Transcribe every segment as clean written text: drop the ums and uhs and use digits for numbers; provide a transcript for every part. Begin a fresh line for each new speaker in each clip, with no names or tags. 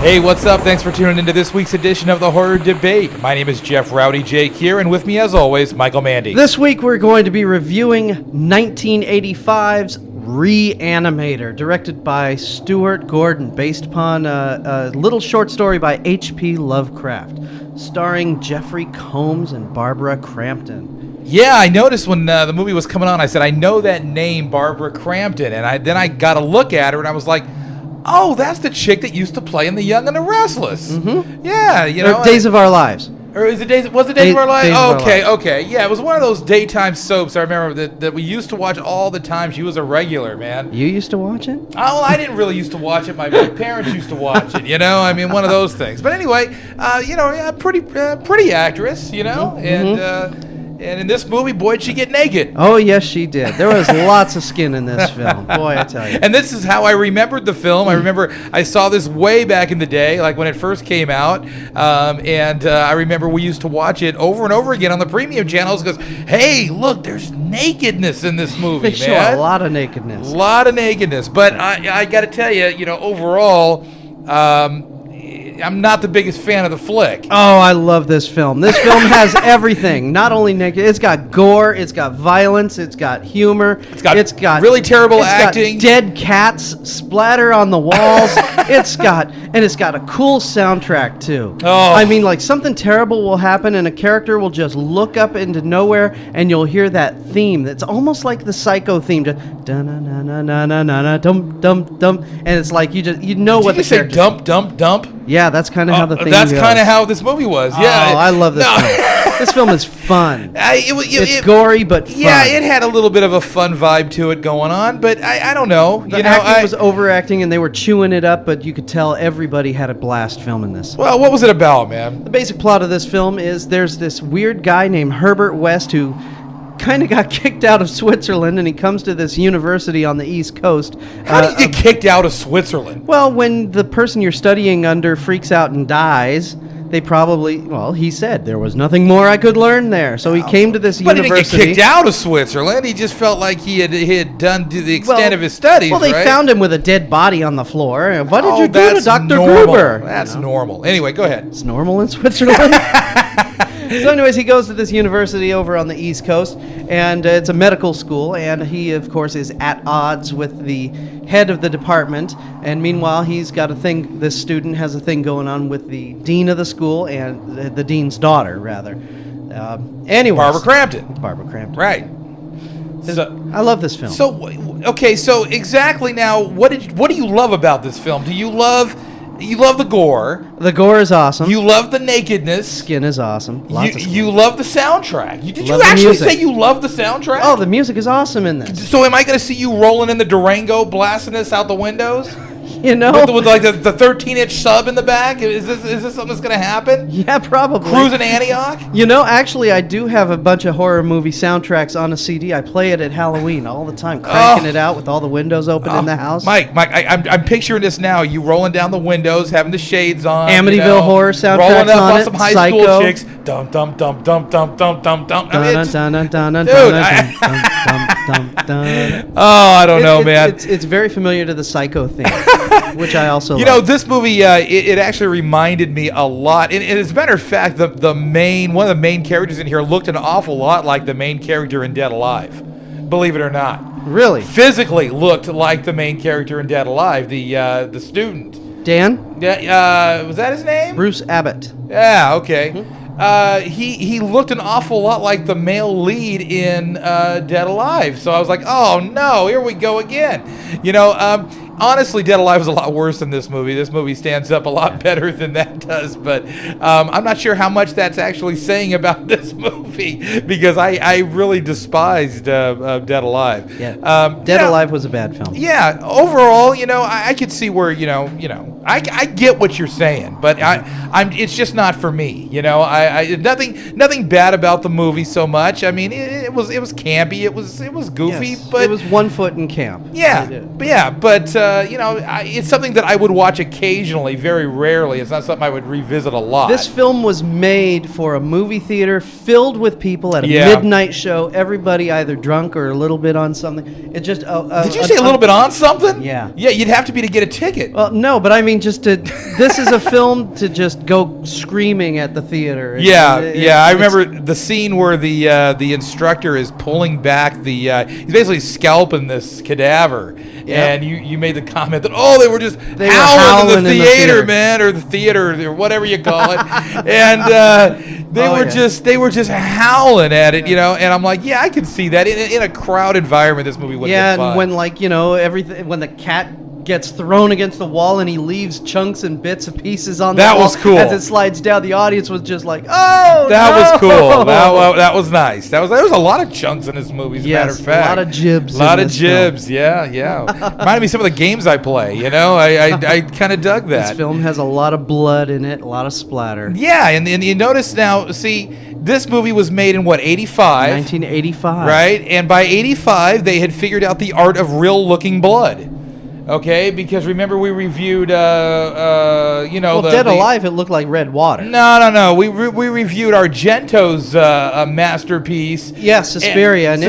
Hey, what's up? Thanks for tuning into this week's edition of the Horror Debate. My name is Jeff Rowdy Jake here, and with me, as always, Michael Mandy.
This week we're going to be reviewing 1985's Re-Animator, directed by Stuart Gordon, based upon a little short story by H.P. Lovecraft, starring Jeffrey Combs and Barbara Crampton.
Yeah, I noticed when the movie was coming on, I said, I know that name, Barbara Crampton, and then I got a look at her, and I was like, oh, that's the chick that used to play in The Young and the Restless.
Mm-hmm.
Yeah, you know.
Days of Our Lives.
Or was it Days of Our Lives? Okay. Yeah, it was one of those daytime soaps I remember that we used to watch all the time. She was a regular, man.
You used to watch it?
Oh, I didn't really used to watch it. My parents used to watch it, you know? I mean, one of those things. But anyway, pretty actress, you know?
Mm-hmm.
And in this movie, boy, did she get naked.
Oh, yes, she did. There was lots of skin in this film. Boy, I tell you.
And this is how I remembered the film. I remember I saw this way back in the day, like when it first came out. I remember we used to watch it over and over again on the premium channels because, hey, look, there's nakedness in this movie,
They show a lot of nakedness.
A lot of nakedness. But I got to tell you, overall, I'm not the biggest fan of the flick.
Oh, I love this film. This film has everything. Not only naked, it's got gore, it's got violence, it's got humor, it's got
really terrible acting,
got dead cats splatter on the walls. it's got a cool soundtrack too.
Oh.
I mean, like something terrible will happen and a character will just look up into nowhere and you'll hear that theme. That's almost like the Psycho theme. Just dum dum dum, and it's like you know what the character.
Did you say dump?
Yeah, that's kind of how the thing goes.
That's kind of how this movie was. Yeah.
Oh, I love this film. This film is fun. It's gory, but fun.
Yeah, it had a little bit of a fun vibe to it going on, but I don't know.
The acting was overacting, and they were chewing it up, but you could tell everybody had a blast filming this.
Well, what was it about, man?
The basic plot of this film is there's this weird guy named Herbert West who kind of got kicked out of Switzerland, and he comes to this university on the East Coast.
How do you get kicked out of Switzerland?
Well, when the person you're studying under freaks out and dies, they probably, he said there was nothing more I could learn there. So he came to this university.
But he didn't get kicked out of Switzerland. He just felt like he had done to the extent of his studies,
Well, they
right?
found him with a dead body on the floor. What did you do to Dr.
Normal.
Gruber?
That's normal. Anyway, go ahead.
It's normal in Switzerland? So anyways, he goes to this university over on the East Coast, and it's a medical school, and he, of course, is at odds with the head of the department, and meanwhile, he's got this student has a thing going on with the dean of the school, and the dean's daughter, rather. Anyways.
Barbara Crampton.
Barbara Crampton.
Right.
I love this film.
So exactly now, what do you love about this film? Do you love the gore?
The gore is awesome.
You love the nakedness.
Skin is awesome. Lots of skin.
You love the soundtrack. Did you
Love the
actually
music.
say you love the soundtrack?
Oh, the music is awesome in this.
So am I going to see you rolling in the Durango, blasting this out the windows?
You know?
With like the 13-inch sub in the back? Is this something that's going to happen?
Yeah, probably.
Cruising Antioch?
You know, actually, I do have a bunch of horror movie soundtracks on a CD. I play it at Halloween all the time, cranking it out with all the windows open in the house.
Mike, I'm picturing this now. You rolling down the windows, having the shades on.
Amityville horror soundtracks
rolling up
on
on
it,
some high
Psycho.
school chicks. Dum dum dum dum dum dum dum dum. Oh, I don't know, man.
It's very familiar to the Psycho theme, which I also
You know, this movie, it actually reminded me a lot. And as a matter of fact, one of the main characters in here looked an awful lot like the main character in Dead Alive. Believe it or not.
Really?
Physically looked like the main character in Dead Alive, the student.
Dan?
Yeah, was that his name?
Bruce Abbott.
Yeah, okay. Mm-hmm. He looked an awful lot like the male lead in Dead Alive. So I was like, oh no, here we go again. Honestly, Dead Alive is a lot worse than this movie. This movie stands up a lot better than that does, but I'm not sure how much that's actually saying about this movie because I really despised Dead Alive.
Yeah. Dead Alive was a bad film.
Yeah, overall, I could see where I get what you're saying, but it's just not for me. Nothing bad about the movie so much. I mean, it was campy, it was goofy,
Yes,
but
it was one foot in camp.
Yeah, but it's something that I would watch occasionally, very rarely. It's not something I would revisit a lot.
This film was made for a movie theater filled with people at a midnight show. Everybody either drunk or a little bit on something. It just.
Did you say a little bit on something?
Yeah.
Yeah, you'd have to be to get a ticket.
Well, no, but I mean, just to. This is a film to just go screaming at the theater.
I remember the scene where the instructor is pulling back the. He's basically scalping this cadaver, and you made the comment that they were just howling in the theater, man, or the theater or whatever you call it, and they were just howling at it, And I'm like, I can see that in a crowd environment. This movie would have been fun.
And when everything when the cat gets thrown against the wall and he leaves chunks and bits and pieces on the wall.
That was cool.
As it slides down, the audience was just like, "Oh,
that was cool. That was nice. There was a lot of chunks in this movie. As a matter of fact,
a lot of jibs.
A lot of jibs. Film. Yeah. Reminded me of some of the games I play. I kind of dug that.
This film has a lot of blood in it, a lot of splatter.
Yeah, and you notice now. See, this movie was made in 85?
1985.
Right, and by 85, they had figured out the art of real-looking blood. Okay, because remember we reviewed,
Dead Alive, it looked like red water.
No. We reviewed Argento's masterpiece.
Yeah, Suspiria.
And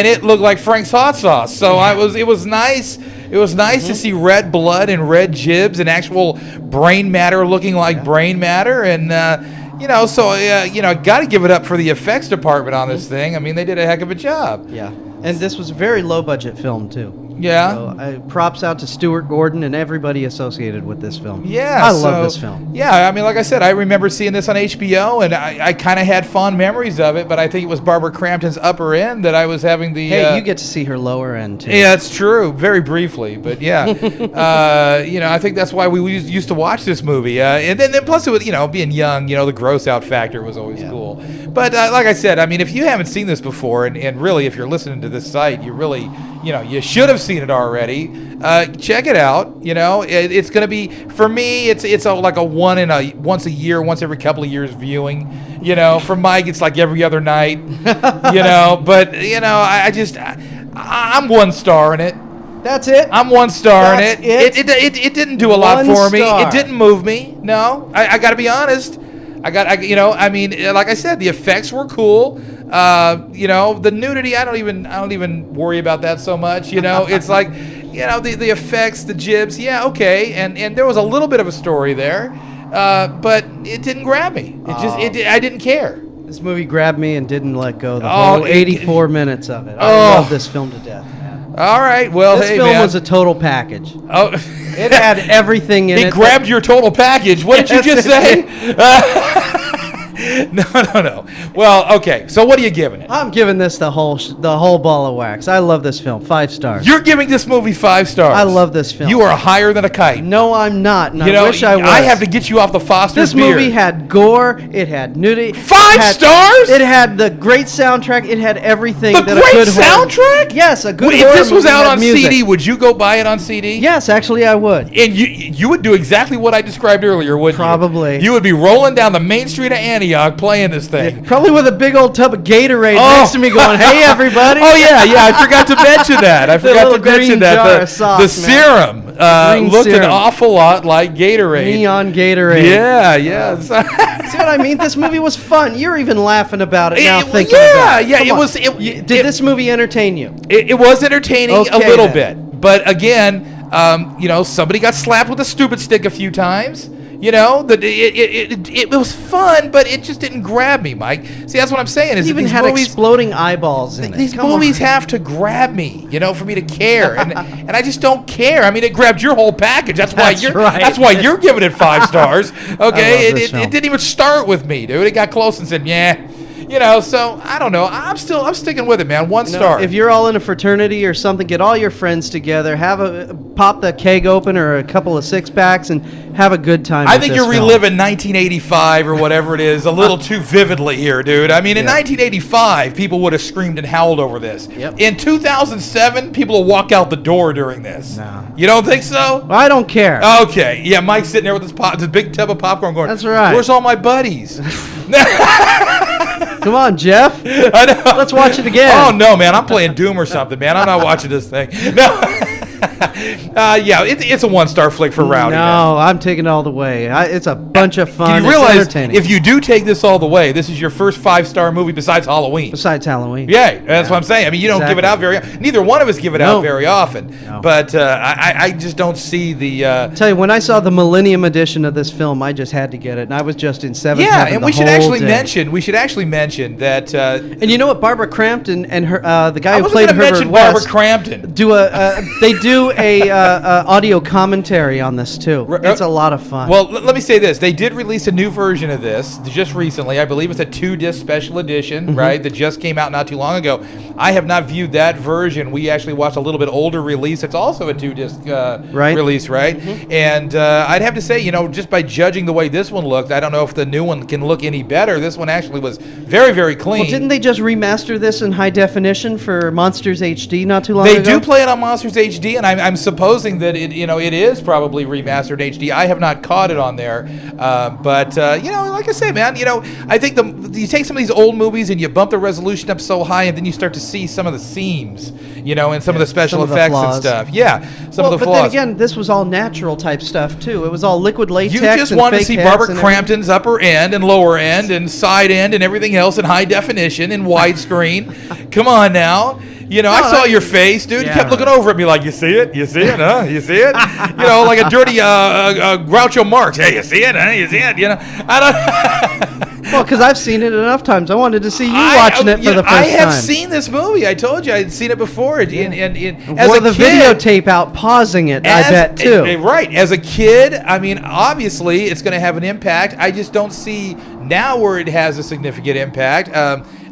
it looked like Frank's hot sauce. So it was nice. It was nice to see red blood and red jibs and actual brain matter looking like brain matter. And, I got to give it up for the effects department on this thing. I mean, they did a heck of a job.
Yeah. And this was a very low-budget film, too.
Yeah.
So, props out to Stuart Gordon and everybody associated with this film.
Yeah.
I love this film.
Yeah, I mean, like I said, I remember seeing this on HBO, and I kind of had fond memories of it, but I think it was Barbara Crampton's upper end that I was having the...
Hey, you get to see her lower end, too.
Yeah, that's true. Very briefly, but yeah. I think that's why we used to watch this movie. And then plus, it was, being young, the gross out factor was always cool. But like I said, I mean, if you haven't seen this before, and really, if you're listening to this site, you really... you should have seen it already. Check it out. It's going to be, for me, it's like a once a year, once every couple of years viewing. For Mike, it's like every other night. But I'm 1 star in it.
That's it.
I'm 1 star in it.
It
didn't do a lot for me. It didn't move me. No, I got to be honest. like I said, the effects were cool. The nudity, I don't even worry about that so much. It's like, the effects, the jibs, okay, and there was a little bit of a story there, but it didn't grab me. I didn't care.
This movie grabbed me and didn't let go the whole 84 minutes of it. I love this film to death, man.
All right, well,
this film was a total package.
Oh,
it had everything in it.
It grabbed your total package. What did you just say? No. Well, okay. So what are you giving it?
I'm giving this the whole ball of wax. I love this film. 5 stars.
You're giving this movie 5 stars.
I love this film.
You are higher than a kite.
No, I'm not. And I wish I was.
I have to get you off the Foster's
beard. This movie had gore. It had nudity.
5 stars?
It had the great soundtrack. It had everything.
The great soundtrack?
Yes, a good
horror movie. If this was out on CD, would you go buy it on CD?
Yes, actually, I would.
And you would do exactly what I described earlier, wouldn't you?
Probably.
You would be rolling down the main street of Antioch playing this thing.
Yeah, probably with a big old tub of Gatorade next to me going, "Hey, everybody."
Oh, yeah. I forgot to mention that. The serum looked an awful lot like Gatorade.
Neon Gatorade.
Yeah.
See what I mean? This movie was fun. You're even laughing about it now thinking about it.
Yeah, it was. Did
this movie entertain you?
It was entertaining a little bit. But again, somebody got slapped with a stupid stick a few times. It was fun, but it just didn't grab me, Mike. See, that's what I'm saying. Is
it even had exploding eyeballs in it.
These movies have to grab me, for me to care, and I just don't care. I mean, it grabbed your whole package. That's why you're giving it 5 stars. Okay, it didn't even start with me, dude. It got close and said, yeah. So I don't know. I'm sticking with it, man. 1 star.
If you're all in a fraternity or something, get all your friends together, pop the keg open or a couple of 6-packs, and have a good time.
I think you're reliving 1985 or whatever it is a little too vividly here, dude. I mean, in 1985, people would have screamed and howled over this.
Yep.
In 2007, people will walk out the door during this.
No.
You don't think so?
I don't care.
Okay. Yeah, Mike's sitting there with this big tub of popcorn going,
that's right.
Where's all my buddies?
Come on, Jeff.
I know.
Let's watch it again.
Oh, no, man. I'm playing Doom or something, man. I'm not watching this thing. No. Yeah, it's a 1-star flick for Rowdy.
No, I'm taking it all the way. It's a bunch of fun.
Can you
It's
realize
entertaining.
if you do take this all the way, this is your first 5-star movie besides Halloween?
Besides Halloween.
Yeah, that's what I'm saying. I mean, you don't give it out very. Neither one of us give it out very often.
No.
But I just don't see the.
Tell you, when I saw the Millennium edition of this film, I just had to get it, and I was just in seventh
Yeah,
heaven
and
the
we should
whole
actually
day.
mention. We should actually mention that.
And you know what? Barbara Crampton and her, the guy
I
who
wasn't
played
going to
Herbert
mention Barbara
West,
Crampton.
they do a audio commentary on this too. It's a lot of fun.
Well, let me say this: they did release a new version of this just recently. I believe it's a 2-disc special edition, right? That just came out not too long ago. I have not viewed that version. We actually watched a little bit older release. It's also a 2-disc release, right? And I'd have to say, just by judging the way this one looked, I don't know if the new one can look any better. This one actually was very, very clean.
Well, didn't they just remaster this in high definition for Monsters HD not too long ago?
They do play it on Monsters HD, and I'm supposing that it is probably remastered HD. I have not caught it on there, but like I say, man, I think you take some of these old movies and you bump the resolution up so high, and then you start to see some of the seams, and some of the special effects and stuff. Yeah, some of the flaws.
But then again, this was all natural type stuff too. It was all liquid latex.
You just
and
want to
fake
see
heads
Barbara
and
Crampton's upper end and lower end and side end and everything else in high definition and widescreen. Come on now. I saw your face, dude. You kept looking over at me like, you see it? You see it? Huh? You see it? Like a dirty Groucho Marx. Hey, you see it? Huh? You see it? I don't...
Well, because I've seen it enough times. I wanted to see you watching it for the first time.
I have seen this movie. I told you I had seen it before. As
Wore the
kid,
videotape out, pausing it, I bet, too.
Right. As a kid, I mean, obviously, it's going to have an impact. I just don't see now where it has a significant impact.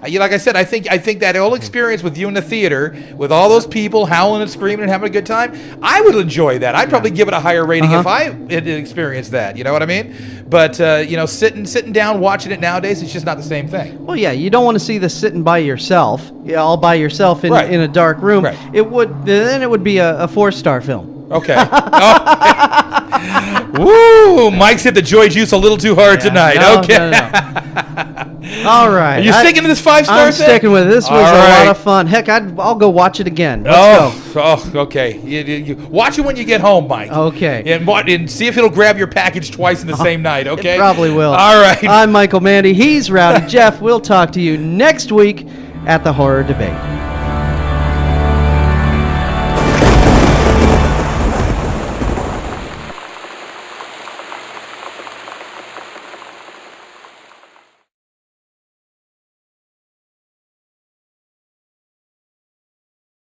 Like I said, I think that whole experience with you in the theater, with all those people howling and screaming and having a good time, I would enjoy that. I'd probably give it a higher rating if I had experienced that. You know what I mean? But sitting down watching it nowadays, it's just not the same thing.
Well, yeah, you don't want to see this sitting by yourself, all by yourself in a dark room.
Right.
It would be a 4-star film.
Okay. Woo! Mike's hit the joy juice a little too hard tonight.
No,
Okay.
No. All right.
Are you sticking to this 5-star
I'm
thing?
sticking with it. This was
All
a
right.
lot of fun. Heck, I'll go watch it again. Let's go.
Okay. You watch it when you get home, Mike.
Okay.
And see if it'll grab your package twice in the same night, okay?
It probably will.
All right.
I'm Michael Mandy. He's Rowdy. Jeff, we'll talk to you next week at the Horror Debate.